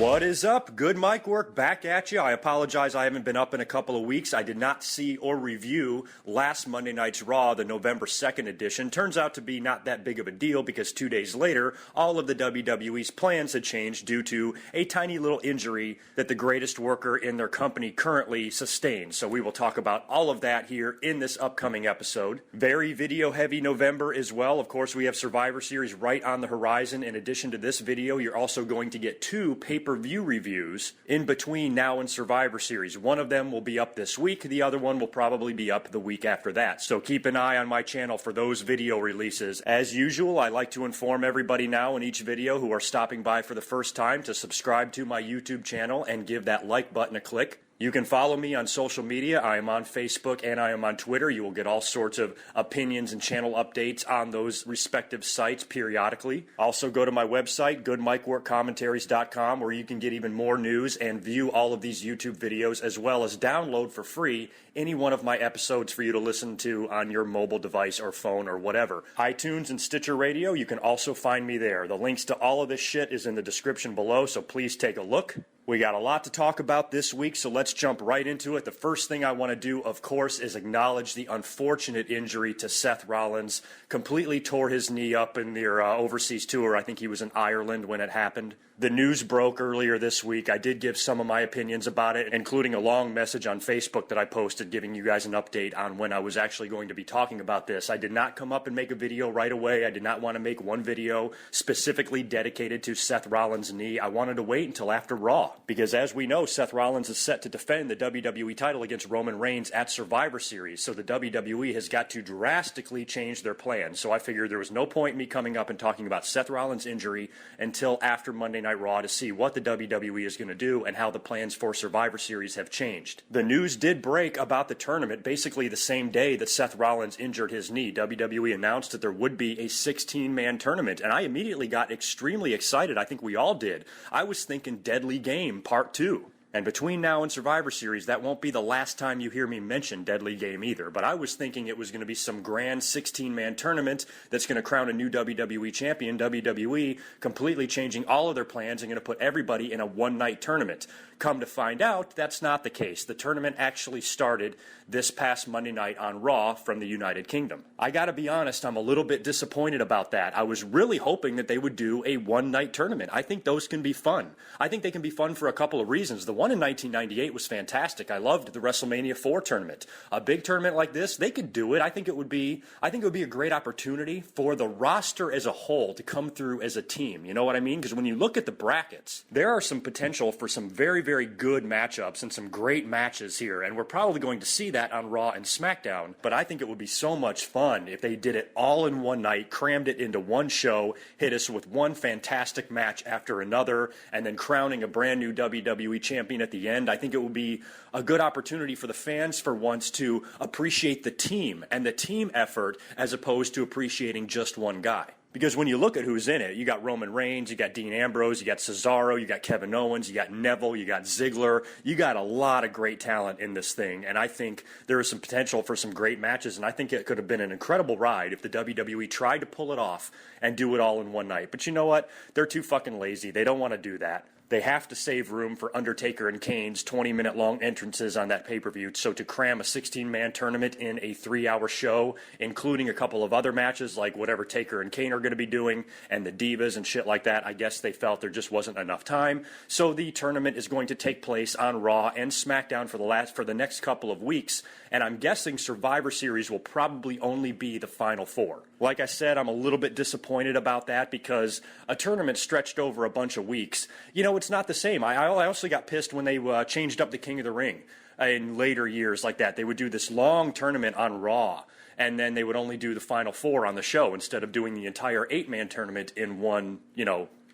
What is up? GoodMicWork back at you. I apologize I haven't been up in a couple of weeks. I did not see or review last Monday night's Raw, the November 2nd edition. Turns out to be not that big of a deal because 2 days later, all of the WWE's plans had changed due to a tiny little injury that the greatest worker in their company currently sustained. So we will talk about all of that here in this upcoming episode. Very video heavy November as well. Of course, we have Survivor Series right on the horizon. In addition to this video, you're also going to get two pay-per-view reviews in between now and Survivor Series. One of them will be up this week. The other one will probably be up the week after that. So keep an eye on my channel for those video releases. As usual, I like to inform everybody now in each video who are stopping by for the first time to subscribe to my YouTube channel and give that like button a click. You can follow me on social media. I am on Facebook and I am on Twitter. You will get all sorts of opinions and channel updates on those respective sites periodically. Also go to my website, GoodMicWorkCommentaries.com, where you can get even more news and view all of these YouTube videos, as well as download for free any one of my episodes for you to listen to on your mobile device or phone or whatever. iTunes and Stitcher Radio, you can also find me there. The links to all of this shit is in the description below, so please take a look. We got a lot to talk about this week, so let's jump right into it. The first thing I want to do, of course, is acknowledge the unfortunate injury to Seth Rollins. Completely tore his knee up in their overseas tour. I think he was in Ireland when it happened. The news broke earlier this week. I did give some of my opinions about it, including a long message on Facebook that I posted giving you guys an update on when I was actually going to be talking about this. I did not come up and make a video right away. I did not want to make one video specifically dedicated to Seth Rollins' knee. I wanted to wait until after Raw, because as we know, Seth Rollins is set to defend the WWE title against Roman Reigns at Survivor Series, so the WWE has got to drastically change their plans. So I figured there was no point in me coming up and talking about Seth Rollins' injury until after Monday Night Raw to see what the WWE is going to do and how the plans for Survivor Series have changed. The news did break about the tournament basically the same day that Seth Rollins injured his knee. WWE announced that there would be a 16-man tournament, and I immediately got extremely excited. I think we all did. I was thinking Deadly Game Part 2. And between now and Survivor Series, that won't be the last time you hear me mention Deadly Game either. But I was thinking it was going to be some grand 16-man tournament that's going to crown a new WWE champion. WWE completely changing all of their plans and going to put everybody in a one-night tournament. Come to find out, that's not the case. The tournament actually started this past Monday night on Raw from the United Kingdom. I gotta be honest, I'm a little bit disappointed about that. I was really hoping that they would do a one-night tournament. I think those can be fun. I think they can be fun for a couple of reasons. The one in 1998 was fantastic. I loved the WrestleMania 4 tournament. A big tournament like this, they could do it. I think it would be a great opportunity for the roster as a whole to come through as a team. You know what I mean? Because when you look at the brackets, there are some potential for some very, very good matchups and some great matches here, and we're probably going to see that on Raw and SmackDown, but I think it would be so much fun if they did it all in one night, crammed it into one show, hit us with one fantastic match after another, and then crowning a brand new WWE champion at the end. I think it would be a good opportunity for the fans for once to appreciate the team and the team effort as opposed to appreciating just one guy. Because when you look at who's in it, you got Roman Reigns, you got Dean Ambrose, you got Cesaro, you got Kevin Owens, you got Neville, you got Ziggler. You got a lot of great talent in this thing, and I think there is some potential for some great matches, and I think it could have been an incredible ride if the WWE tried to pull it off and do it all in one night. But you know what? They're too fucking lazy. They don't want to do that. They have to save room for Undertaker and Kane's 20-minute long entrances on that pay-per-view. So to cram a 16-man tournament in a 3-hour show, including a couple of other matches like whatever Taker and Kane are going to be doing, and the Divas and shit like that, I guess they felt there just wasn't enough time. So the tournament is going to take place on Raw and SmackDown for the next couple of weeks, and I'm guessing Survivor Series will probably only be the Final Four. Like I said, I'm a little bit disappointed about that because a tournament stretched over a bunch of weeks, you know, it's not the same. I also got pissed when they changed up the King of the Ring in later years like that. They would do this long tournament on Raw, and then they would only do the Final Four on the show instead of doing the entire 8-man tournament in one,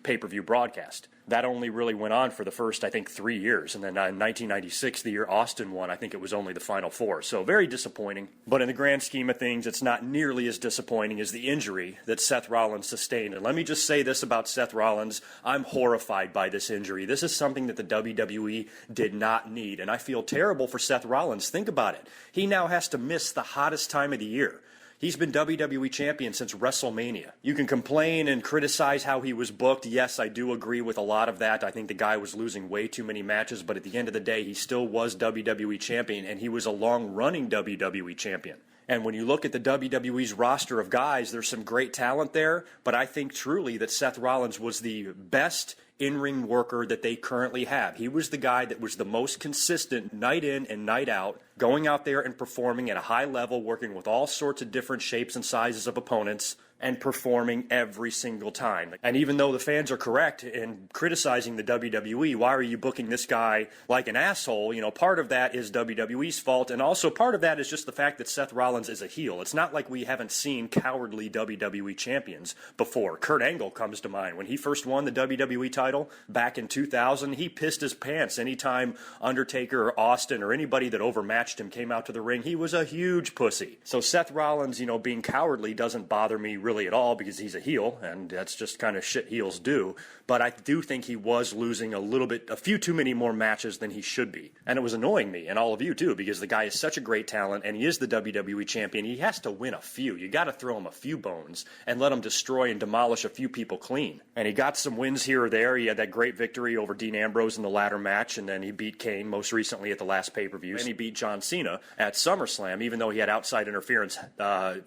pay-per-view broadcast. That only really went on for the first, I think, 3 years. And then in 1996, the year Austin won, I think it was only the Final Four. So very disappointing. But in the grand scheme of things, it's not nearly as disappointing as the injury that Seth Rollins sustained. And let me just say this about Seth Rollins. I'm horrified by this injury. This is something that the WWE did not need. And I feel terrible for Seth Rollins. Think about it. He now has to miss the hottest time of the year. He's been WWE champion since WrestleMania. You can complain and criticize how he was booked. Yes, I do agree with a lot of that. I think the guy was losing way too many matches, but at the end of the day, he still was WWE champion, and he was a long-running WWE champion. And when you look at the WWE's roster of guys, there's some great talent there, but I think truly that Seth Rollins was the best in-ring worker that they currently have. He was the guy that was the most consistent night in and night out, going out there and performing at a high level, working with all sorts of different shapes and sizes of opponents, and performing every single time. And even though the fans are correct in criticizing the WWE, why are you booking this guy like an asshole? You know, part of that is WWE's fault, and also part of that is just the fact that Seth Rollins is a heel. It's not like we haven't seen cowardly WWE champions before. Kurt Angle comes to mind. When he first won the WWE title back in 2000, he pissed his pants anytime Undertaker or Austin or anybody that overmatched him came out to the ring. He was a huge pussy. So Seth Rollins, you know, being cowardly doesn't bother me really at all because he's a heel, and that's just kind of shit heels do. But I do think he was losing a few too many more matches than he should be. And it was annoying me, and all of you too, because the guy is such a great talent, and he is the WWE champion. He has to win a few. You got to throw him a few bones and let him destroy and demolish a few people clean. And he got some wins here or there. He had that great victory over Dean Ambrose in the ladder match, and then he beat Kane most recently at the last pay-per-view. And he beat John Cena at SummerSlam, even though he had outside interference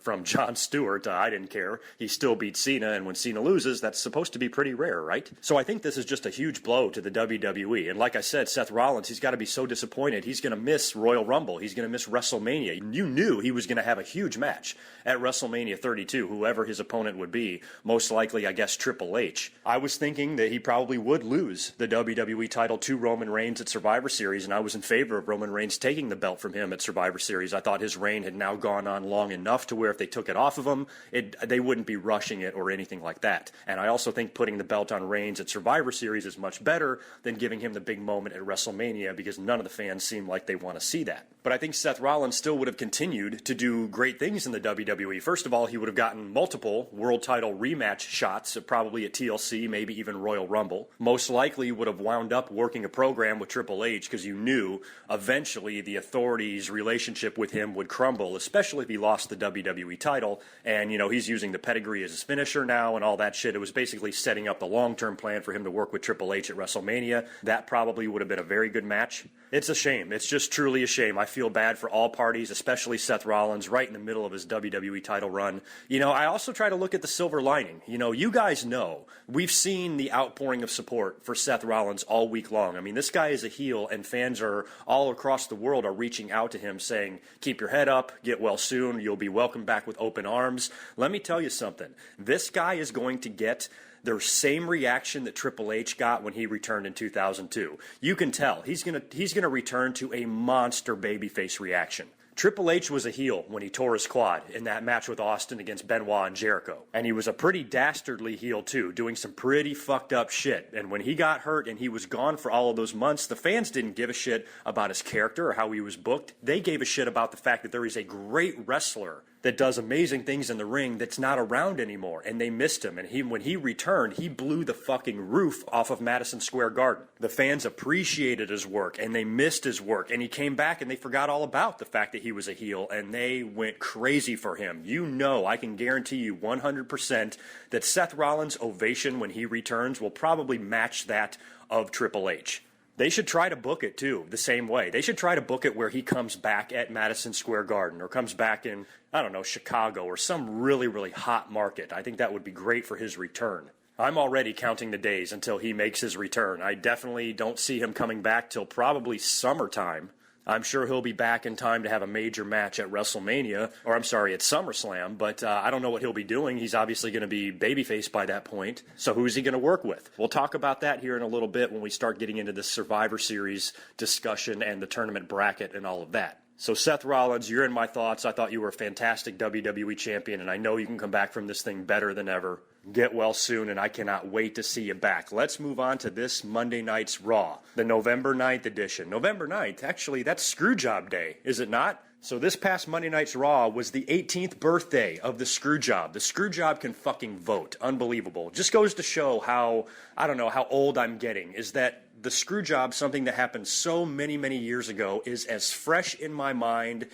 from Jon Stewart. I didn't care. He still beat Cena, and when Cena loses, that's supposed to be pretty rare, right? So I think this is just a huge blow to the WWE. And like I said, Seth Rollins, he's got to be so disappointed. He's going to miss Royal Rumble. He's going to miss WrestleMania. You knew he was going to have a huge match at WrestleMania 32, whoever his opponent would be. Most likely, I guess, Triple H. I was thinking that he probably would lose the WWE title to Roman Reigns at Survivor Series, and I was in favor of Roman Reigns taking the belt from him at Survivor Series. I thought his reign had now gone on long enough to where if they took it off of him, they wouldn't be rushing it or anything like that. And I also think putting the belt on Reigns at Survivor Series is much better than giving him the big moment at WrestleMania, because none of the fans seem like they want to see that. But I think Seth Rollins still would have continued to do great things in the WWE. First of all, he would have gotten multiple world title rematch shots, probably at TLC, maybe even Royal Rumble. Most likely would have wound up working a program with Triple H, because you knew eventually the Authority's relationship with him would crumble, especially if he lost the WWE title. And, you know, he's using the pedigree as his finisher now and all that shit. It was basically setting up the long-term plan for him to work with Triple H at WrestleMania. That probably would have been a very good match. It's a shame. It's just truly a shame. I feel bad for all parties, especially Seth Rollins, right in the middle of his WWE title run. You know, I also try to look at the silver lining. You know, you guys know, we've seen the outpouring of support for Seth Rollins all week long. I mean, this guy is a heel, and fans are all across the world are reaching out to him saying, keep your head up, get well soon, you'll be welcomed back with open arms. Let me tell you something. This guy is going to get the same reaction that Triple H got when he returned in 2002. You can tell he's gonna return to a monster babyface reaction. Triple H was a heel when he tore his quad in that match with Austin against Benoit and Jericho. And he was a pretty dastardly heel too, doing some pretty fucked up shit. And when he got hurt and he was gone for all of those months, the fans didn't give a shit about his character or how he was booked. They gave a shit about the fact that there is a great wrestler that does amazing things in the ring that's not around anymore, and they missed him. And when he returned, he blew the fucking roof off of Madison Square Garden. The fans appreciated his work, and they missed his work, and he came back and they forgot all about the fact that he was a heel, and they went crazy for him. You know, I can guarantee you 100% that Seth Rollins' ovation when he returns will probably match that of Triple H. They should try to book it, too, the same way. They should try to book it where he comes back at Madison Square Garden or comes back in, I don't know, Chicago or some really, really hot market. I think that would be great for his return. I'm already counting the days until he makes his return. I definitely don't see him coming back till probably summertime. I'm sure he'll be back in time to have a major match at WrestleMania, or I'm sorry, at SummerSlam, but I don't know what he'll be doing. He's obviously going to be babyface by that point, so who's he going to work with? We'll talk about that here in a little bit when we start getting into the Survivor Series discussion and the tournament bracket and all of that. So Seth Rollins, you're in my thoughts. I thought you were a fantastic WWE champion, and I know you can come back from this thing better than ever. Get well soon, and I cannot wait to see you back. Let's move on to this Monday night's Raw, the November 9th edition. November 9th, actually, that's Screwjob Day, is it not? So this past Monday night's Raw was the 18th birthday of the Screwjob. The Screwjob can fucking vote. Unbelievable. Just goes to show how, I don't know, how old I'm getting, is that the Screwjob, something that happened so many, many years ago, is as fresh in my mind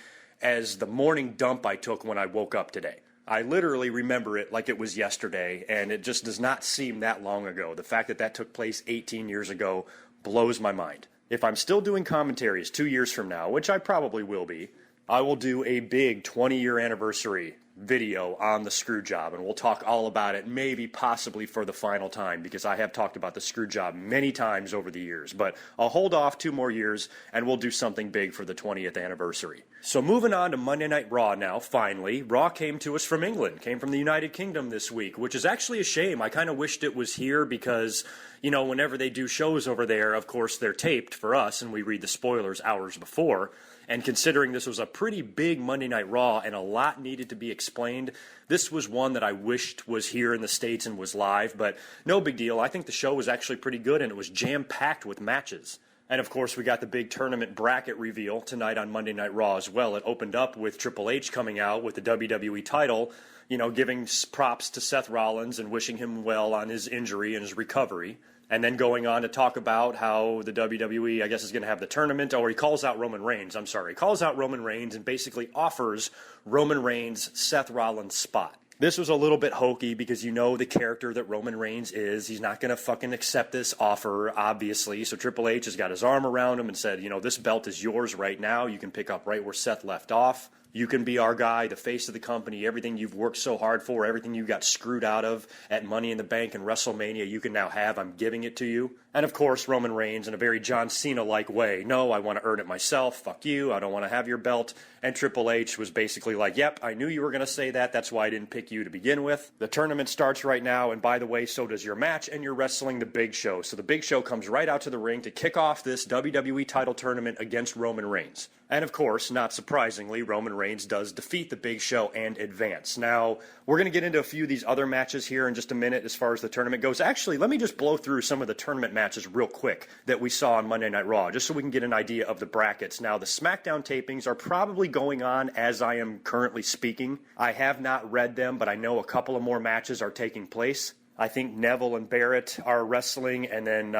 as the morning dump I took when I woke up today. I literally remember it like it was yesterday, and it just does not seem that long ago. The fact that that took place 18 years ago blows my mind. If I'm still doing commentaries 2 years from now, which I probably will be, I will do a big 20-year anniversary video on the screw job, and we'll talk all about it, maybe possibly for the final time, because I have talked about the screw job many times over the years. But I'll hold off 2 more years, and we'll do something big for the 20th anniversary. So moving on to Monday Night Raw now, finally. Raw came to us from England, came from the United Kingdom this week, which is actually a shame. I kind of wished it was here because, you know, whenever they do shows over there, of course, they're taped for us, and we read the spoilers hours before. And considering this was a pretty big Monday Night Raw and a lot needed to be explained, this was one that I wished was here in the States and was live, but no big deal. I think the show was actually pretty good, and it was jam-packed with matches. And, of course, we got the big tournament bracket reveal tonight on Monday Night Raw as well. It opened up with Triple H coming out with the WWE title, you know, giving props to Seth Rollins and wishing him well on his injury and his recovery. And then going on to talk about how the WWE, I guess, is going to have the tournament. Or he calls out Roman Reigns, He calls out Roman Reigns and basically offers Roman Reigns Seth Rollins' spot. This was a little bit hokey because you know the character that Roman Reigns is. He's not going to fucking accept this offer, obviously. So Triple H has got his arm around him and said, you know, this belt is yours right now. You can pick up right where Seth left off. You can be our guy, the face of the company, everything you've worked so hard for, everything you got screwed out of at Money in the Bank and WrestleMania, you can now have. I'm giving it to you. And, of course, Roman Reigns in a very John Cena-like way. No, I want to earn it myself. Fuck you. I don't want to have your belt. And Triple H was basically like, yep, I knew you were going to say that. That's why I didn't pick you to begin with. The tournament starts right now. And, by the way, so does your match. And you're wrestling the Big Show. So the Big Show comes right out to the ring to kick off this WWE title tournament against Roman Reigns. And, of course, not surprisingly, Roman Reigns does defeat the Big Show and advance. Now, we're going to get into a few of these other matches here in just a minute as far as the tournament goes. Actually, let me just blow through some of the tournament matches real quick that we saw on Monday Night Raw, just so we can get an idea of the brackets. Now, the SmackDown tapings are probably going on as I am currently speaking. I have not read them, but I know a couple of more matches are taking place. I think Neville and Barrett are wrestling, and then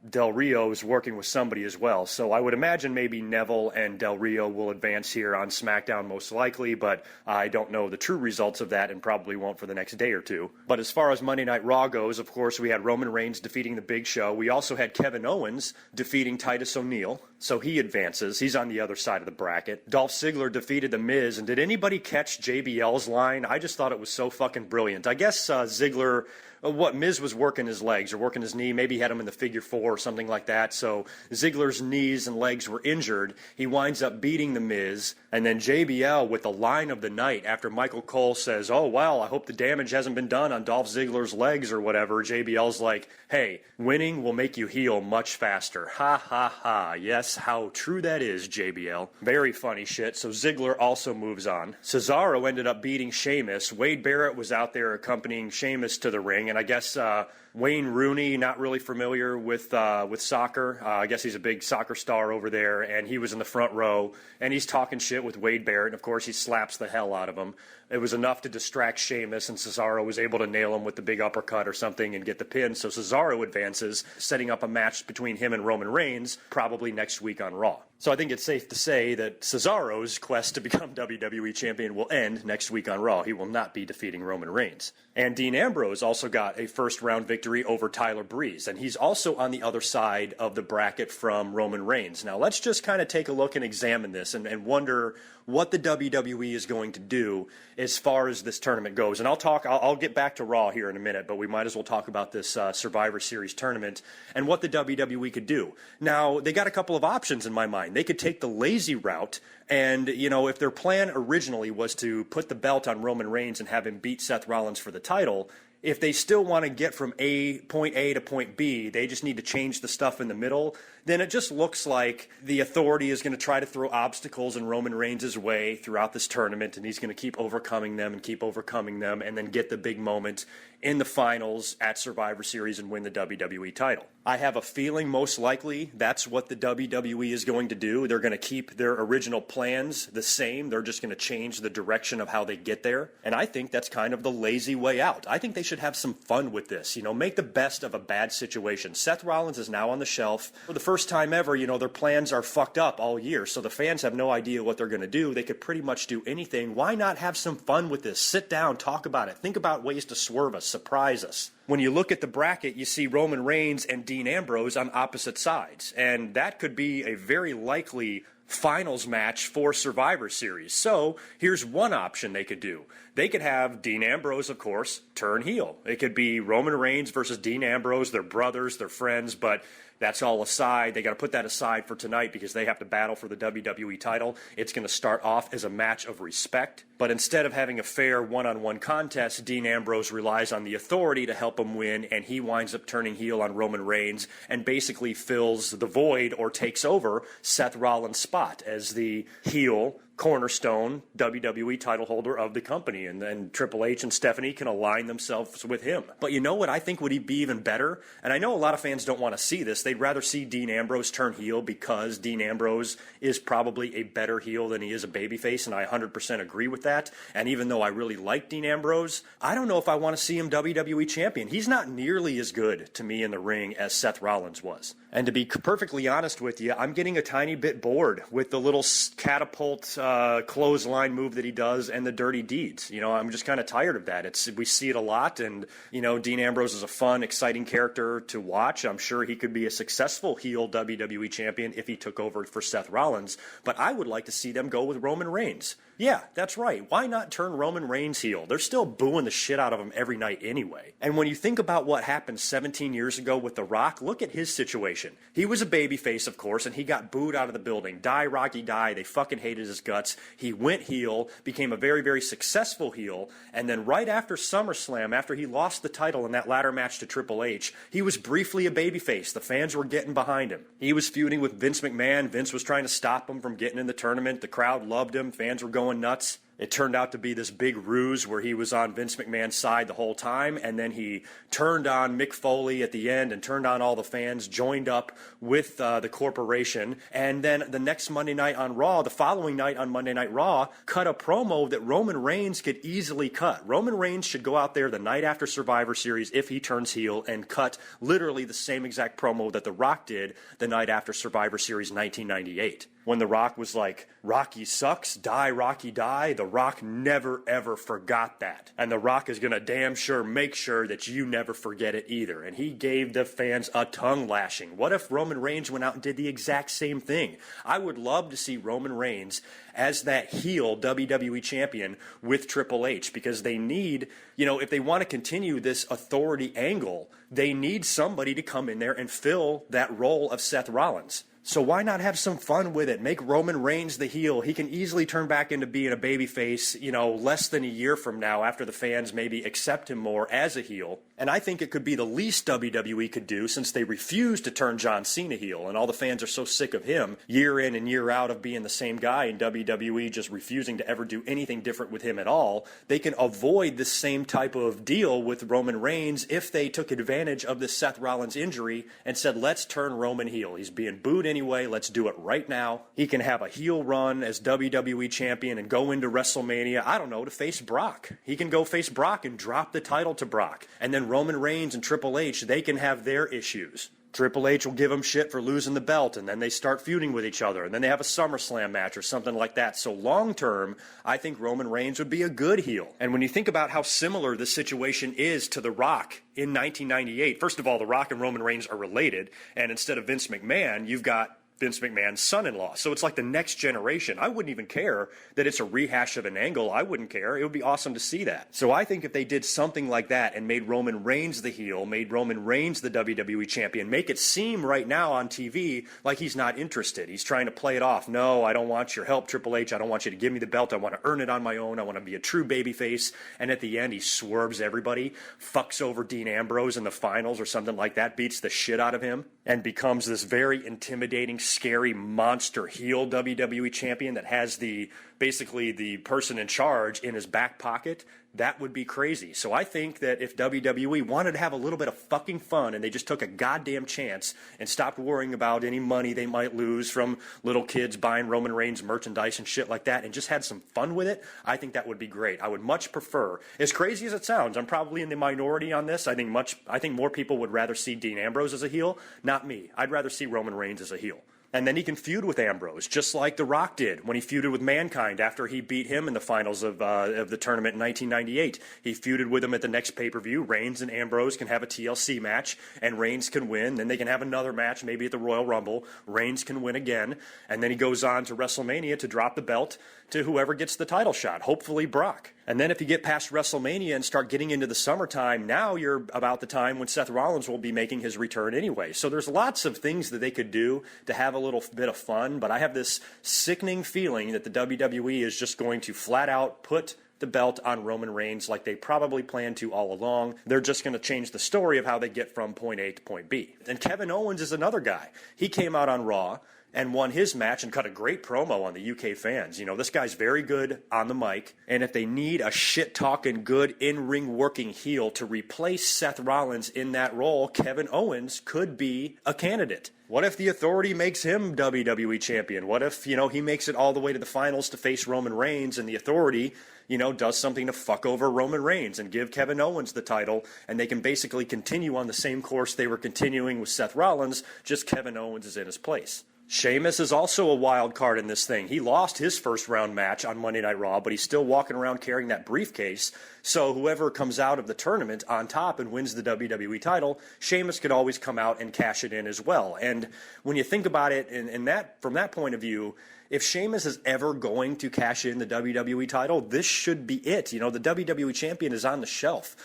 Del Rio is working with somebody as well. So I would imagine maybe Neville and Del Rio will advance here on SmackDown most likely, but I don't know the true results of that and probably won't for the next day or two. But as far as Monday Night Raw goes, of course, we had Roman Reigns defeating the Big Show. We also had Kevin Owens defeating Titus O'Neil, so he advances. He's on the other side of the bracket. Dolph Ziggler defeated The Miz, and did anybody catch JBL's line? I just thought it was so fucking brilliant. I guess Ziggler... Miz was working his legs or working his knee. Maybe he had him in the figure 4 or something like that. So Ziggler's knees and legs were injured. He winds up beating The Miz. And then JBL with the line of the night after Michael Cole says, oh, well, I hope the damage hasn't been done on Dolph Ziggler's legs or whatever. JBL's like, hey, winning will make you heal much faster. Ha, ha, ha. Yes, how true that is, JBL. Very funny shit. So Ziggler also moves on. Cesaro ended up beating Sheamus. Wade Barrett was out there accompanying Sheamus to the ring. And I guess Wayne Rooney, not really familiar with soccer. I guess he's a big soccer star over there, and he was in the front row, and he's talking shit with Wade Barrett, and of course he slaps the hell out of him. It was enough to distract Sheamus, and Cesaro was able to nail him with the big uppercut or something and get the pin. So Cesaro advances, setting up a match between him and Roman Reigns, probably next week on Raw. So I think it's safe to say that Cesaro's quest to become WWE champion will end next week on Raw. He will not be defeating Roman Reigns. And Dean Ambrose also got a first-round victory over Tyler Breeze, and he's also on the other side of the bracket from Roman Reigns. Now, let's just kind of take a look and examine this and wonder what the WWE is going to do as far as this tournament goes. And I'll get back to Raw here in a minute, but we might as well talk about this Survivor Series tournament and what the WWE could do. Now, they got a couple of options in my mind. They could take the lazy route, and, you know, if their plan originally was to put the belt on Roman Reigns and have him beat Seth Rollins for the title, if they still want to get from point A to point B, they just need to change the stuff in the middle, then it just looks like the Authority is going to try to throw obstacles in Roman Reigns' way throughout this tournament, and he's going to keep overcoming them and then get the big moment in the finals at Survivor Series and win the WWE title. I have a feeling most likely that's what the WWE is going to do. They're going to keep their original plans the same. They're just going to change the direction of how they get there. And I think that's kind of the lazy way out. I think they should should have some fun with this. Make the best of a bad situation. Seth Rollins is now on the shelf. For the first time ever, their plans are fucked up all year, so the fans have no idea what they're going to do. They could pretty much do anything. Why not have some fun with this? Sit down, talk about it. Think about ways to swerve us, surprise us. When you look at the bracket, you see Roman Reigns and Dean Ambrose on opposite sides, and that could be a very likely finals match for Survivor Series. So here's one option they could do. They could have Dean Ambrose, of course, turn heel. It could be Roman Reigns versus Dean Ambrose. They're brothers, they're friends, but that's all aside. They got to put that aside for tonight because they have to battle for the WWE title. It's going to start off as a match of respect. But instead of having a fair one-on-one contest, Dean Ambrose relies on the authority to help him win, and he winds up turning heel on Roman Reigns and basically fills the void or takes over Seth Rollins' spot as the heel cornerstone WWE title holder of the company, and then Triple H and Stephanie can align themselves with him. But you know what I think would be even better? And I know a lot of fans don't want to see this. They'd rather see Dean Ambrose turn heel because Dean Ambrose is probably a better heel than he is a babyface, and I 100% agree with that. And even though I really like Dean Ambrose, I don't know if I want to see him WWE champion. He's not nearly as good to me in the ring as Seth Rollins was. And to be perfectly honest with you, I'm getting a tiny bit bored with the little catapult clothesline move that he does and the dirty deeds. I'm just kind of tired of that. We see it a lot, and Dean Ambrose is a fun, exciting character to watch. I'm sure he could be a successful heel WWE champion if he took over for Seth Rollins, but I would like to see them go with Roman Reigns. Yeah, that's right. Why not turn Roman Reigns heel? They're still booing the shit out of him every night anyway. And when you think about what happened 17 years ago with The Rock, look at his situation. He was a babyface, of course, and he got booed out of the building. Die, Rocky, die. They fucking hated his guts. He went heel, became a very, very successful heel, and then right after SummerSlam, after he lost the title in that ladder match to Triple H, he was briefly a babyface. The fans were getting behind him. He was feuding with Vince McMahon. Vince was trying to stop him from getting in the tournament. The crowd loved him. Fans were going nuts. It turned out to be this big ruse where he was on Vince McMahon's side the whole time, and then he turned on Mick Foley at the end and turned on all the fans, joined up with the corporation, and then the next Monday night on Raw, the following night on Monday Night Raw, cut a promo that Roman Reigns could easily cut. Roman Reigns should go out there the night after Survivor Series if he turns heel and cut literally the same exact promo that The Rock did the night after Survivor Series 1998. When The Rock was like, Rocky sucks, die, Rocky, die, The Rock never, ever forgot that. And The Rock is going to damn sure make sure that you never forget it either. And he gave the fans a tongue lashing. What if Roman Reigns went out and did the exact same thing? I would love to see Roman Reigns as that heel WWE champion with Triple H, because they need, if they want to continue this authority angle, they need somebody to come in there and fill that role of Seth Rollins. So why not have some fun with it? Make Roman Reigns the heel. He can easily turn back into being a babyface, less than a year from now after the fans maybe accept him more as a heel. And I think it could be the least WWE could do, since they refuse to turn John Cena heel, and all the fans are so sick of him year in and year out of being the same guy, and WWE just refusing to ever do anything different with him at all. They can avoid the same type of deal with Roman Reigns if they took advantage of this Seth Rollins injury and said, let's turn Roman heel. He's being booed anyway, let's do it right now. He can have a heel run as WWE champion and go into WrestleMania, I don't know, to face Brock. He can go face Brock and drop the title to Brock. And then Roman Reigns and Triple H, they can have their issues. Triple H will give him shit for losing the belt, and then they start feuding with each other, and then they have a SummerSlam match or something like that. So long term, I think Roman Reigns would be a good heel. And when you think about how similar the situation is to The Rock in 1998, first of all, The Rock and Roman Reigns are related, and instead of Vince McMahon, you've got Vince McMahon's son-in-law. So it's like the next generation. I wouldn't even care that it's a rehash of an angle. I wouldn't care. It would be awesome to see that. So I think if they did something like that and made Roman Reigns the heel, made Roman Reigns the WWE champion, make it seem right now on TV like he's not interested. He's trying to play it off. No, I don't want your help, Triple H. I don't want you to give me the belt. I want to earn it on my own. I want to be a true babyface. And at the end, he swerves everybody, fucks over Dean Ambrose in the finals or something like that, beats the shit out of him, and becomes this very intimidating, scary monster heel WWE champion that has basically the person in charge in his back pocket. That would be crazy. So I think that if WWE wanted to have a little bit of fucking fun and they just took a goddamn chance and stopped worrying about any money they might lose from little kids buying Roman Reigns merchandise and shit like that and just had some fun with it, I think that would be great. I would much prefer, as crazy as it sounds, I'm probably in the minority on this. I think more people would rather see Dean Ambrose as a heel, not me. I'd rather see Roman Reigns as a heel. And then he can feud with Ambrose, just like The Rock did when he feuded with Mankind after he beat him in the finals of the tournament in 1998. He feuded with him at the next pay-per-view. Reigns and Ambrose can have a TLC match, and Reigns can win. Then they can have another match, maybe at the Royal Rumble. Reigns can win again. And then he goes on to WrestleMania to drop the belt to whoever gets the title shot, hopefully Brock. And then if you get past WrestleMania and start getting into the summertime, now you're about the time when Seth Rollins will be making his return anyway. So there's lots of things that they could do to have a little bit of fun, but I have this sickening feeling that the WWE is just going to flat out put the belt on Roman Reigns like they probably planned to all along. They're just going to change the story of how they get from point A to point B. And Kevin Owens is another guy. He came out on Raw and won his match and cut a great promo on the UK fans. You know, this guy's very good on the mic, and if they need a shit-talking, good in-ring working heel to replace Seth Rollins in that role, Kevin Owens could be a candidate. What if the Authority makes him WWE champion? What if, he makes it all the way to the finals to face Roman Reigns, and the Authority, does something to fuck over Roman Reigns and give Kevin Owens the title, and they can basically continue on the same course they were continuing with Seth Rollins, just Kevin Owens is in his place. Sheamus is also a wild card in this thing. He lost his first round match on Monday Night Raw, but he's still walking around carrying that briefcase. So whoever comes out of the tournament on top and wins the WWE title, Sheamus could always come out and cash it in as well. And when you think about it from that point of view, if Sheamus is ever going to cash in the WWE title, this should be it. The WWE champion is on the shelf.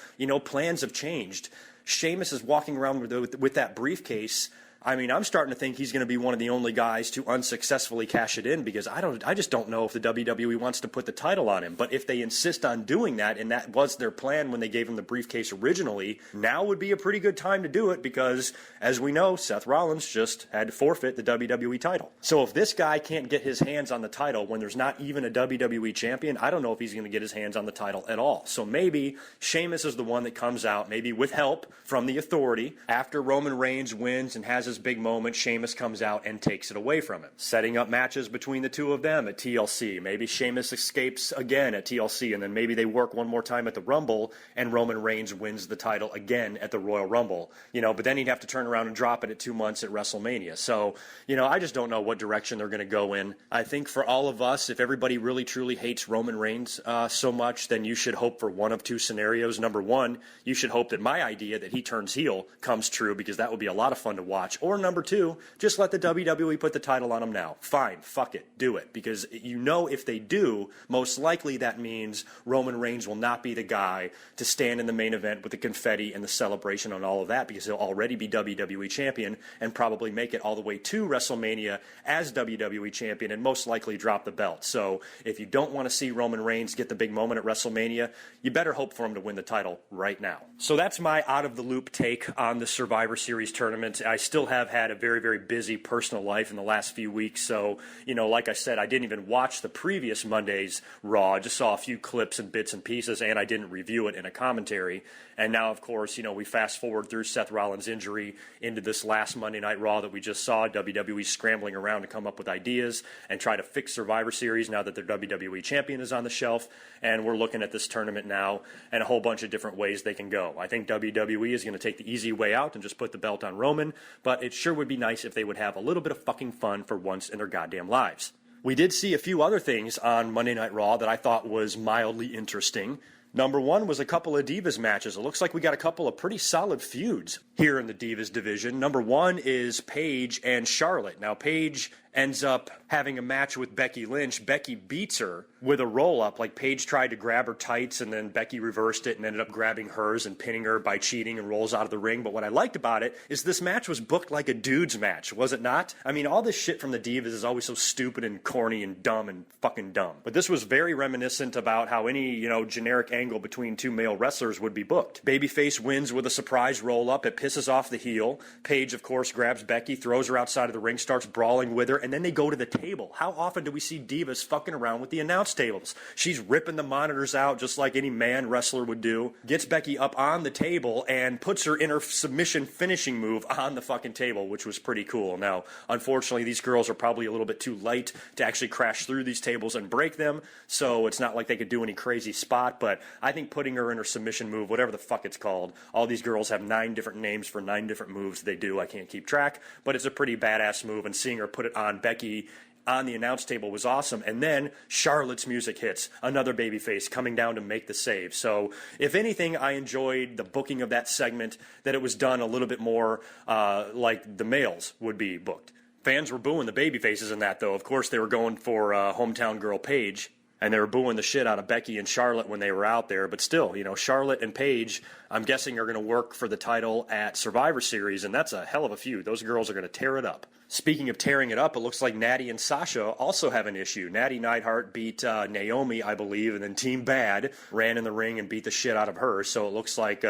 Plans have changed. Sheamus is walking around with that briefcase. I mean, I'm starting to think he's going to be one of the only guys to unsuccessfully cash it in because I just don't know if the WWE wants to put the title on him. But if they insist on doing that, and that was their plan when they gave him the briefcase originally, now would be a pretty good time to do it because, as we know, Seth Rollins just had to forfeit the WWE title. So if this guy can't get his hands on the title when there's not even a WWE champion, I don't know if he's going to get his hands on the title at all. So maybe Sheamus is the one that comes out, maybe with help from the Authority, after Roman Reigns wins and has his big moment, Sheamus comes out and takes it away from him, setting up matches between the two of them at TLC. Maybe Sheamus escapes again at TLC, and then maybe they work one more time at the Rumble, and Roman Reigns wins the title again at the Royal Rumble. But then he'd have to turn around and drop it at 2 months at WrestleMania. So, I just don't know what direction they're going to go in. I think for all of us, if everybody really truly hates Roman Reigns so much, then you should hope for one of two scenarios. Number one, you should hope that my idea that he turns heel comes true, because that would be a lot of fun to watch. Or number two, just let the WWE put the title on him now. Fine, fuck it, do it. Because if they do, most likely that means Roman Reigns will not be the guy to stand in the main event with the confetti and the celebration and all of that, because he'll already be WWE champion and probably make it all the way to WrestleMania as WWE champion and most likely drop the belt. So if you don't want to see Roman Reigns get the big moment at WrestleMania, you better hope for him to win the title right now. So that's my out-of-the-loop take on the Survivor Series tournament. I still have had a very, very busy personal life in the last few weeks. So, like I said, I didn't even watch the previous Monday's Raw. I just saw a few clips and bits and pieces, and I didn't review it in a commentary. And now, of course, we fast forward through Seth Rollins' injury into this last Monday Night Raw that we just saw. WWE scrambling around to come up with ideas and try to fix Survivor Series now that their WWE champion is on the shelf. And we're looking at this tournament now and a whole bunch of different ways they can go. I think WWE is going to take the easy way out and just put the belt on Roman, but it sure would be nice if they would have a little bit of fucking fun for once in their goddamn lives. We did see a few other things on Monday Night Raw that I thought was mildly interesting. Number one was a couple of Divas matches. It looks like we got a couple of pretty solid feuds here in the Divas division. Number one is Paige and Charlotte. Now, Paige ends up having a match with Becky Lynch. Becky beats her with a roll-up. Like, Paige tried to grab her tights, and then Becky reversed it and ended up grabbing hers and pinning her by cheating and rolls out of the ring. But what I liked about it is this match was booked like a dude's match, was it not? I mean, all this shit from the Divas is always so stupid and corny and dumb and fucking dumb. But this was very reminiscent about how any, generic angle between two male wrestlers would be booked. Babyface wins with a surprise roll-up. It pisses off the heel. Paige, of course, grabs Becky, throws her outside of the ring, starts brawling with her, and then they go to the table. How often do we see Divas fucking around with the announce tables? She's ripping the monitors out just like any man wrestler would do, gets Becky up on the table, and puts her in her submission finishing move on the fucking table, which was pretty cool. Now, unfortunately, these girls are probably a little bit too light to actually crash through these tables and break them, so it's not like they could do any crazy spot, but I think putting her in her submission move, whatever the fuck it's called, all these girls have 9 different names for 9 different moves they do. I can't keep track, but it's a pretty badass move, and seeing her put it on Becky on the announce table was awesome. And then Charlotte's music hits, another babyface coming down to make the save. So if anything, I enjoyed the booking of that segment, that it was done a little bit more like the males would be booked. Fans were booing the babyfaces in that, though. Of course, they were going for hometown girl Paige, and they were booing the shit out of Becky and Charlotte when they were out there. But still, you know, Charlotte and Paige, I'm guessing, are going to work for the title at Survivor Series, and that's a hell of a feud. Those girls are going to tear it up. Speaking of tearing it up, it looks like Natty and Sasha also have an issue. Natty Neidhart beat Naomi, I believe, and then Team Bad ran in the ring and beat the shit out of her. So it looks like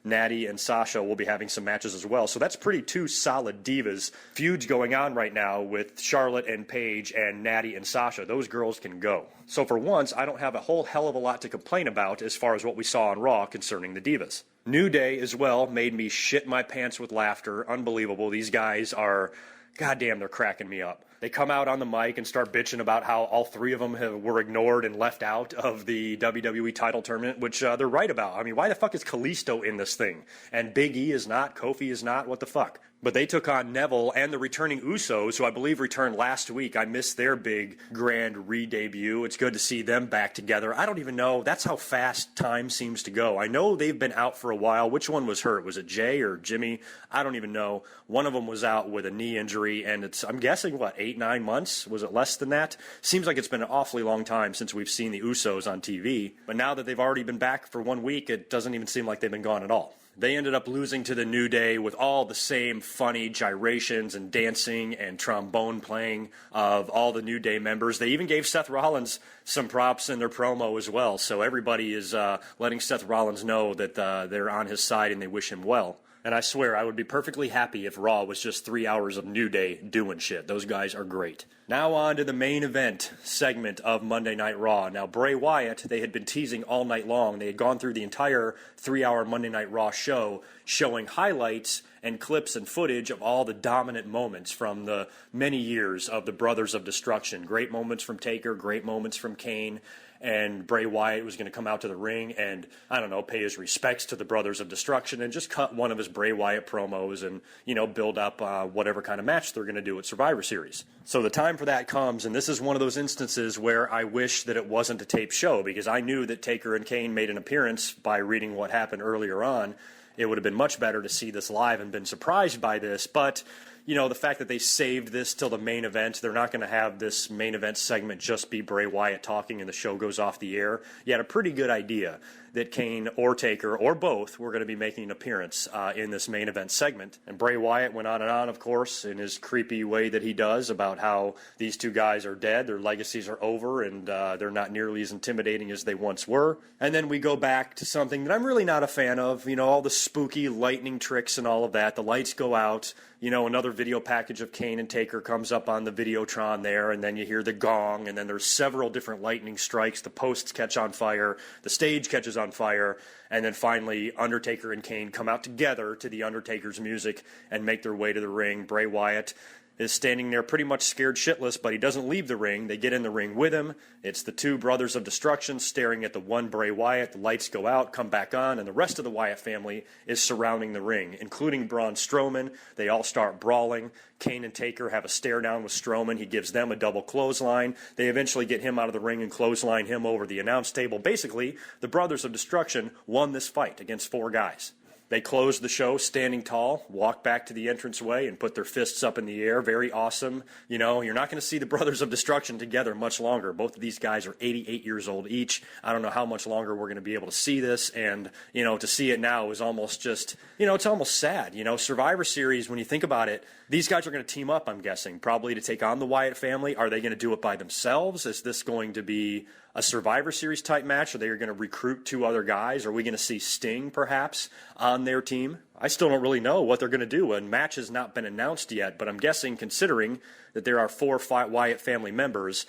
Natty and Sasha will be having some matches as well. So that's pretty 2 solid divas feuds going on right now with Charlotte and Paige and Natty and Sasha. Those girls can go. So for once, I don't have a whole hell of a lot to complain about as far as what we saw on Raw concerning the divas. New Day as well made me shit my pants with laughter. Unbelievable. These guys are... goddamn, they're cracking me up. They come out on the mic and start bitching about how all 3 of them were ignored and left out of the WWE title tournament, which they're right about. I mean, why the fuck is Kalisto in this thing? And Big E is not, Kofi is not, what the fuck? But they took on Neville and the returning Usos, who I believe returned last week. I missed their big, grand re-debut. It's good to see them back together. I don't even know. That's how fast time seems to go. I know they've been out for a while. Which one was hurt? Was it Jay or Jimmy? I don't even know. One of them was out with a knee injury, and it's, I'm guessing, what, 8-9 months? Was it less than that? Seems like it's been an awfully long time since we've seen the Usos on TV. But now that they've already been back for 1 week, it doesn't even seem like they've been gone at all. They ended up losing to the New Day with all the same funny gyrations and dancing and trombone playing of all the New Day members. They even gave Seth Rollins some props in their promo as well. So everybody is letting Seth Rollins know that they're on his side and they wish him well. And I swear, I would be perfectly happy if Raw was just 3 hours of New Day doing shit. Those guys are great. Now on to the main event segment of Monday Night Raw. Now, Bray Wyatt, they had been teasing all night long. They had gone through the entire 3-hour Monday Night Raw show, showing highlights and clips and footage of all the dominant moments from the many years of the Brothers of Destruction. Great moments from Taker, great moments from Kane. And Bray Wyatt was going to come out to the ring and, I don't know, pay his respects to the Brothers of Destruction and just cut one of his Bray Wyatt promos and, you know, build up whatever kind of match they're going to do at Survivor Series. So the time for that comes, and this is one of those instances where I wish that it wasn't a taped show, because I knew that Taker and Kane made an appearance by reading what happened earlier on. It would have been much better to see this live and been surprised by this, but... you know, the fact that they saved this till the main event, they're not going to have this main event segment just be Bray Wyatt talking and the show goes off the air. You had a pretty good idea that Kane or Taker or both were going to be making an appearance in this main event segment. And Bray Wyatt went on and on, of course, in his creepy way that he does about how these 2 guys are dead, their legacies are over, and they're not nearly as intimidating as they once were. And then we go back to something that I'm really not a fan of, you know, all the spooky lightning tricks and all of that. The lights go out. You know, another video package of Kane and Taker comes up on the Videotron there, and then you hear the gong, and then there's several different lightning strikes. The posts catch on fire, the stage catches on fire, and then finally Undertaker and Kane come out together to the Undertaker's music and make their way to the ring. Bray Wyatt is standing there pretty much scared shitless, but he doesn't leave the ring. They get in the ring with him. It's the 2 Brothers of Destruction staring at the one Bray Wyatt. The lights go out, come back on, and the rest of the Wyatt family is surrounding the ring, including Braun Strowman. They all start brawling. Kane and Taker have a stare down with Strowman. He gives them a double clothesline. They eventually get him out of the ring and clothesline him over the announce table. Basically, the Brothers of Destruction won this fight against 4 guys. They closed the show standing tall, walked back to the entranceway, and put their fists up in the air. Very awesome. You know, you're not going to see the Brothers of Destruction together much longer. Both of these guys are 88 years old each. I don't know how much longer we're going to be able to see this. And, you know, to see it now is almost just, you know, it's almost sad. You know, Survivor Series, when you think about it, these guys are going to team up, I'm guessing, probably to take on the Wyatt family. Are they going to do it by themselves? Is this going to be a Survivor Series type match? Are they going to recruit 2 other guys? Are we going to see Sting, perhaps, on on their team. I still don't really know what they're going to do. A match has not been announced yet, but I'm guessing, considering that there are 4 Wyatt family members,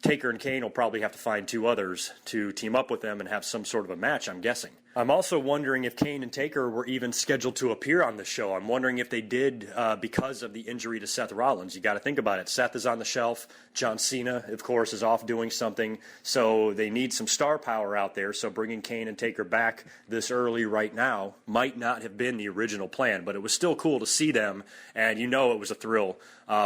Taker and Kane will probably have to find 2 others to team up with them and have some sort of a match, I'm guessing. I'm also wondering if Kane and Taker were even scheduled to appear on the show. I'm wondering if they did because of the injury to Seth Rollins. You got to think about it. Seth is on the shelf. John Cena, of course, is off doing something. So they need some star power out there. So bringing Kane and Taker back this early right now might not have been the original plan, but it was still cool to see them. And you know it was a thrill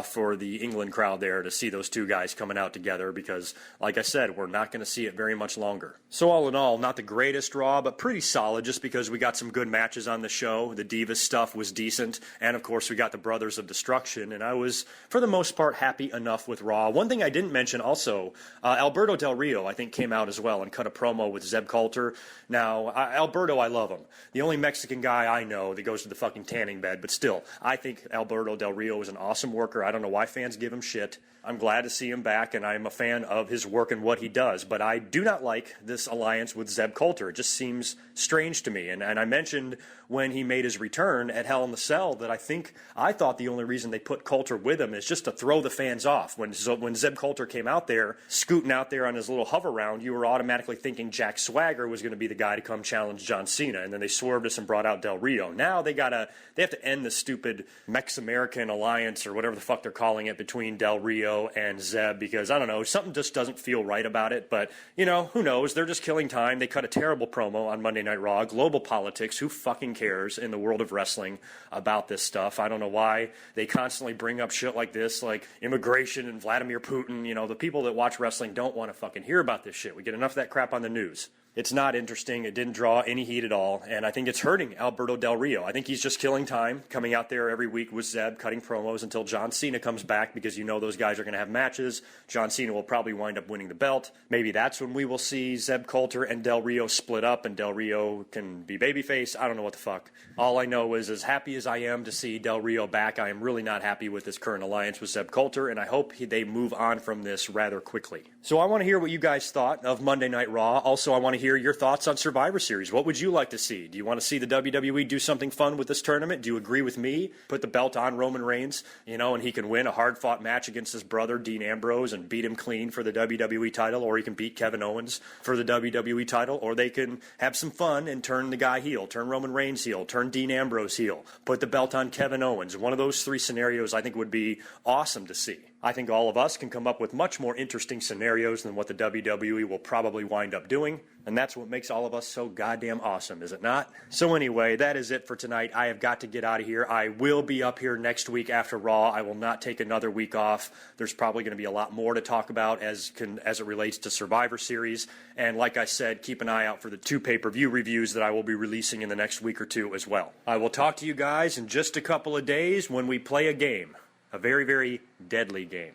for the England crowd there to see those 2 guys coming out together because, like I said, we're not going to see it very much longer. So all in all, not the greatest Raw, but pretty solid just because we got some good matches on the show. The Divas stuff was decent. And, of course, we got the Brothers of Destruction. And I was, for the most part, happy enough with Raw. One thing I didn't mention also, Alberto Del Rio, I think, came out as well and cut a promo with Zeb Coulter. Now, Alberto, I love him. The only Mexican guy I know that goes to the fucking tanning bed. But still, I think Alberto Del Rio is an awesome worker. I don't know why fans give him shit. I'm glad to see him back, and I'm a fan of his work and what he does. But I do not like this alliance with Zeb Coulter. It just seems strange to me. And I mentioned when he made his return at Hell in the Cell that I thought the only reason they put Coulter with him is just to throw the fans off. When Zeb Coulter came out there, scooting out there on his little hover round, you were automatically thinking Jack Swagger was going to be the guy to come challenge John Cena. And then they swerved us and brought out Del Rio. Now they have to end the stupid Mex-American alliance or whatever the fuck they're calling it between Del Rio and Zeb because, I don't know, something just doesn't feel right about it. But, you know, who knows? They're just killing time. They cut a terrible promo on Monday Night Raw. Global politics. Who fucking cares in the world of wrestling about this stuff? I don't know why they constantly bring up shit like this, like immigration and Vladimir Putin. You know, the people that watch wrestling don't want to fucking hear about this shit. We get enough of that crap on the news. It's not interesting. It didn't draw any heat at all. And I think it's hurting Alberto Del Rio. I think he's just killing time, coming out there every week with Zeb, cutting promos until John Cena comes back because you know those guys are going to have matches. John Cena will probably wind up winning the belt. Maybe that's when we will see Zeb Coulter and Del Rio split up and Del Rio can be babyface. I don't know what the fuck. All I know is as happy as I am to see Del Rio back, I am really not happy with this current alliance with Zeb Coulter, and I hope they move on from this rather quickly. So I want to hear what you guys thought of Monday Night Raw. Also, I want to hear your thoughts on Survivor Series. What would you like to see? Do you want to see the WWE do something fun with this tournament? Do you agree with me? Put the belt on Roman Reigns, and he can win a hard-fought match against his brother, Dean Ambrose, and beat him clean for the WWE title, or he can beat Kevin Owens for the WWE title, or they can have some fun and turn the guy heel, turn Roman Reigns heel, turn Dean Ambrose heel, put the belt on Kevin Owens. One of those 3 scenarios I think would be awesome to see. I think all of us can come up with much more interesting scenarios than what the WWE will probably wind up doing, and that's what makes all of us so goddamn awesome, is it not? So anyway, that is it for tonight. I have got to get out of here. I will be up here next week after Raw. I will not take another week off. There's probably going to be a lot more to talk about as it relates to Survivor Series, and like I said, keep an eye out for the 2 pay-per-view reviews that I will be releasing in the next week or 2 as well. I will talk to you guys in just a couple of days when we play a game. A very, very deadly game.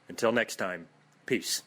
Until next time, peace.